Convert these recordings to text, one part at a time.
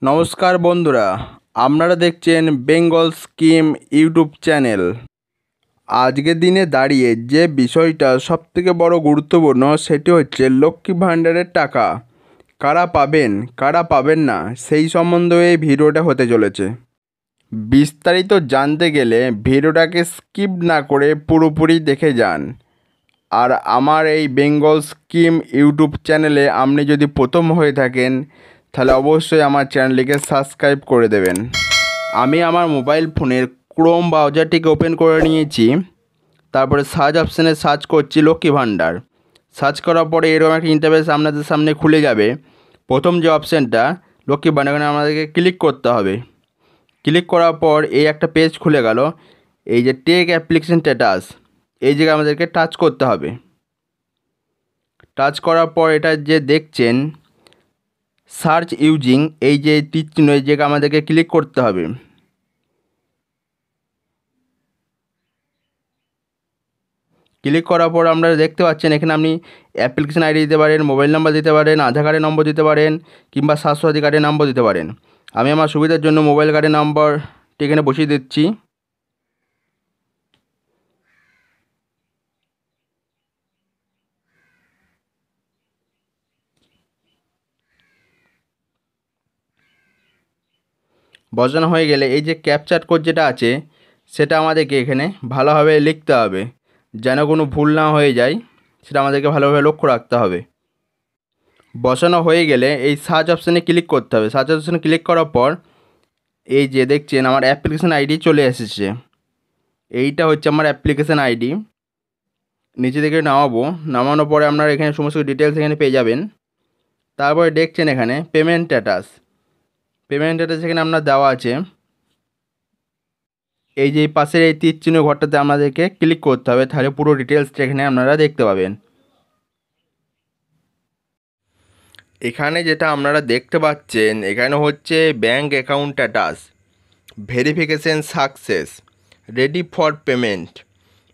নমস্কার বন্ধুরা, আপনারা দেখছেন বেঙ্গল স্কিম ইউটিউব চ্যানেল। আজকের দিনে দাঁড়িয়ে যে বিষয়টা সবথেকে বড় গুরুত্বপূর্ণ সেটি হচ্ছে লক্ষ্মী ভাণ্ডারের টাকা কারা পাবেন কারা পাবেন না সেই সম্বন্ধে এই ভিডিওটা হতে চলেছে। বিস্তারিত জানতে গেলে ভিডিওটাকে স্কিপ না করে পুরোপুরি দেখে যান। আর আমার এই বেঙ্গল স্কিম ইউটিউব চ্যানেলে আপনি যদি প্রথম হয়ে থাকেন তাহলে অবশ্যই আমার চ্যানেলটিকে সাবস্ক্রাইব করে দেবেন। আমি আমার মোবাইল ফোনের ক্রোম ব্রাউজারটিকে ওপেন করে নিয়েছি। তারপরে সার্চ অপশানে সার্চ করছি লক্ষ্মী ভাণ্ডার। সার্চ করার পরে এরকম একটা ইন্টারফেস আপনাদের সামনে খুলে যাবে। প্রথম যে অপশানটা লক্ষ্মী ভাণ্ডার, এখানে আমাদেরকে ক্লিক করতে হবে। ক্লিক করার পর এই একটা পেজ খুলে গেল। এই যে টেক অ্যাপ্লিকেশন স্ট্যাটাস, এই জায়গায় আমাদেরকে টাচ করতে হবে। টাচ করার পর এটা যে দেখছেন সার্চ ইউজিং, এই যে তীর চিহ্ন, এই জায়গায় আমাদেরকে ক্লিক করতে হবে। ক্লিক করার পর আপনারা দেখতে পাচ্ছেন এখানে আপনি অ্যাপ্লিকেশন আইডি দিতে পারেন, মোবাইল নাম্বার দিতে পারেন, আধার কার্ডের নম্বর দিতে পারেন, কিংবা স্বাস্থ্যসাথী কার্ডের নম্বর দিতে পারেন। আমি আমার সুবিধার জন্য মোবাইল কার্ডের নম্বরটি এখানে বসিয়ে দিচ্ছি। বসানো হয়ে গেলে এই যে ক্যাপচার কোড যেটা আছে সেটা আমাদেরকে এখানে ভালোভাবে লিখতে হবে, যেন কোনো ভুল না হয়ে যায় সেটা আমাদেরকে ভালোভাবে লক্ষ্য রাখতে হবে। বসানো হয়ে গেলে এই সার্চ অপশানে ক্লিক করতে হবে। সার্চ অপশানে ক্লিক করার পর এই যে দেখছেন আমার অ্যাপ্লিকেশান আইডি চলে এসেছে। এইটা হচ্ছে আমার অ্যাপ্লিকেশান আইডি। নিচে থেকে নামাবো, নামানোর পরে আপনারা এখানে সমস্ত ডিটেলস এখানে পেয়ে যাবেন। তারপরে দেখছেন এখানে পেমেন্ট স্ট্যাটাস। পেমেন্ট স্ট্যাটাস এখানে আপনার দেওয়া আছে। এই যে পাশের এই তীর চিহ্ন ঘরটাতে আপনাদেরকে ক্লিক করতে হবে, তাহলে পুরো ডিটেলসটা এখানে আপনারা দেখতে পাবেন। এখানে যেটা আপনারা দেখতে পাচ্ছেন এখানে হচ্ছে bank account status, verification success, ready for payment.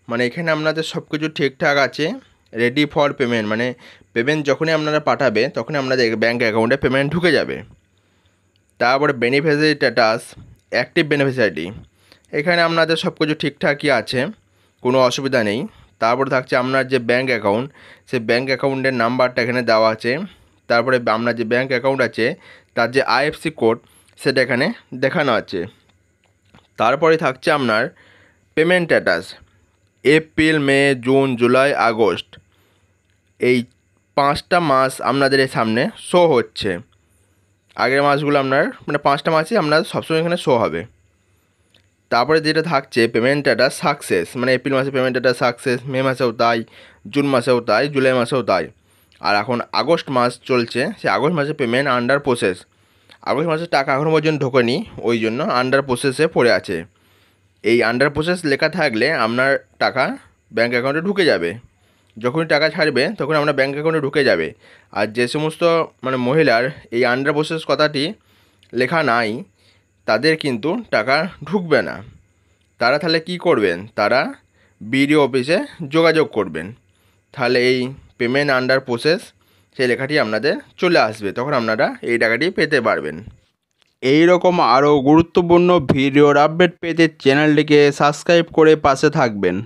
মানে এখানে আপনাদের সব কিছু ঠিকঠাক আছে। রেডি ফর পেমেন্ট মানে পেমেন্ট যখনই আপনারা পাঠাবে তখনই আপনাদের ব্যাঙ্ক অ্যাকাউন্টে পেমেন্ট ঢুকে যাবে। তারপরে বেনিফিশিয়ারি স্ট্যাটাস, অ্যাক্টিভ বেনিফিশিয়ারি, এখানে আপনাদের সব কিছু ঠিকঠাকই আছে, কোনো অসুবিধা নেই। তারপরে থাকছে আপনার যে ব্যাঙ্ক অ্যাকাউন্ট, সেই ব্যাঙ্ক অ্যাকাউন্টের নাম্বারটা এখানে দেওয়া আছে। তারপরে আপনার যে ব্যাঙ্ক অ্যাকাউন্ট আছে তার যে আইএফসি কোড সেটা এখানে দেখানো আছে। তারপরে থাকছে আপনার পেমেন্ট স্ট্যাটাস, এপ্রিল, মে, জুন, জুলাই, আগস্ট, এই 5টা মাস আপনাদের এই সামনে শো হচ্ছে। আগের মাসগুলো আপনার মানে 5টা মাসই আপনার সবসময় এখানে শো হবে। তারপরে যেটা থাকছে পেমেন্ট স্ট্যাটাস সাকসেস, মানে এপ্রিল মাসে পেমেন্ট স্ট্যাটাস সাকসেস, মে মাসেও তাই, জুন মাসেও তাই, জুলাই মাসেও তাই। আর এখন আগস্ট মাস চলছে, সেই আগস্ট মাসে পেমেন্ট আন্ডার প্রসেস। আগস্ট মাসে টাকা এখনও পর্যন্ত ঢোকেনি, ওই জন্য আন্ডার প্রসেসে পড়ে আছে। এই আন্ডার প্রসেস লেখা থাকলে আপনার টাকা ব্যাঙ্ক অ্যাকাউন্টে ঢুকে যাবে। যখনই টাকা ছাড়বে তখন আপনার ব্যাঙ্ক অ্যাকাউন্টে ঢুকে যাবে। আর যে সমস্ত মানে মহিলার এই আন্ডার প্রসেস কথাটি লেখা নাই তাদের কিন্তু টাকা ঢুকবে না। তারা তাহলে কী করবেন, তারা বিডিও অফিসে যোগাযোগ করবেন, তাহলে এই পেমেন্ট আন্ডার প্রসেস সেই লেখাটি আপনাদের চলে আসবে, তখন আপনারা এই টাকাটি পেতে পারবেন। এই রকম আরও গুরুত্বপূর্ণ ভিডিওর আপডেট পেতে চ্যানেলটিকে সাবস্ক্রাইব করে পাশে থাকবেন।